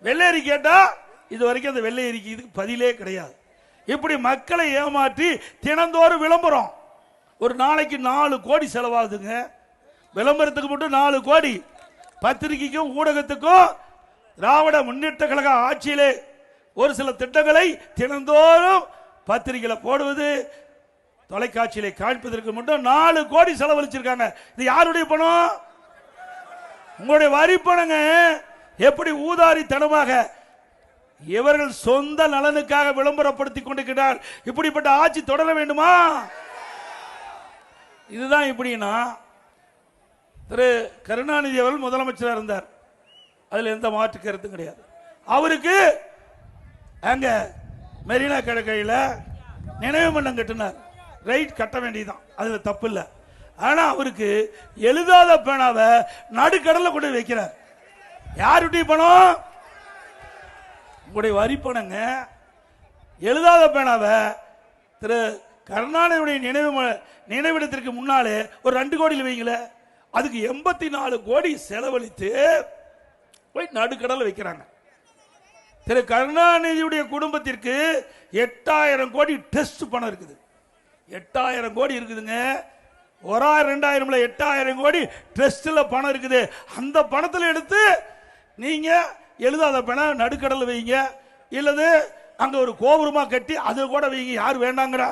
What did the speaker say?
வெள்ளை அறிக்கை கேட்டா இது வரைக்கும் அந்த வெள்ளை அறிக்கை இதுக்கு பதிலே கிடையாது. இப்படி மக்களை ஏமாற்றி தினந்தோறும் விளம்பரம். ஒரு நாளைக்கு 4 கோடி செலவாகுதுங்க விளம்பரத்துக்கு மட்டும். 4 கோடி. பத்திரிகைக்கும் ஊடகத்துக்கும் திராவிட முன்னேற்ற கழக ஆட்சியிலே ஒரு சில திட்டங்களை தினந்தோறும் பத்திரிகையில் போடுவது, தொலைக்காட்சியிலே காண்பதற்கு மட்டும் 4 கோடி செலவழிச்சிருக்காங்க. இது யாருடைய பணம்? உங்களுடைய வரி பணங்க. எப்படி ஊதாரித்தனமாக இவர்கள் சொந்த நலனுக்காக விளம்பரப்படுத்திக் கொண்டிருக்கிறார். இப்படிப்பட்ட ஆட்சி தொடர வேண்டுமா? இதுதான். இப்படின்னா திரு கருணாநிதி அவர்கள் முதலமைச்சராக இருந்தார், அதுல எந்த மாற்று கருத்தும் கிடையாது. அவருக்கு அங்க மெரினா கடற்கரையில் நினைவு மன்றம் கட்டினார். ரைட், கட்ட வேண்டியதுதான், அதுல தப்பு இல்லை. ஆனா அவருக்கு எழுதாத பேனாவை நடுக்கடல கொண்டு வைக்கிறார். யாருடைய பணம்? உங்களுடைய வரி பணங்க. எழுதாத பேனாவை திரு கருணாநிதியுடைய நினைவிடத்திற்கு முன்னாலே ஒரு 2 கோடியில் வைங்கள, அதுக்கு 84 கோடி செலவழித்து போய் நடுக்கடல வைக்கிறாங்க. திரு கருணாநிதியுடைய குடும்பத்திற்கு 8000 கோடி டெஸ்ட் பணம் இருக்குது. 8000 கோடி இருக்குதுங்க. 1000 2000 8000 கோடி ட்ரஸ்ட்ல பணம் இருக்குது. அந்த பணத்தில் எடுத்து நீங்க எழுதாத பணம் நடுக்கடல வைங்க, இல்லது அங்க ஒரு கோபுரமா கட்டி அது கூட வைங்க. யார் வேண்டாங்கிறா?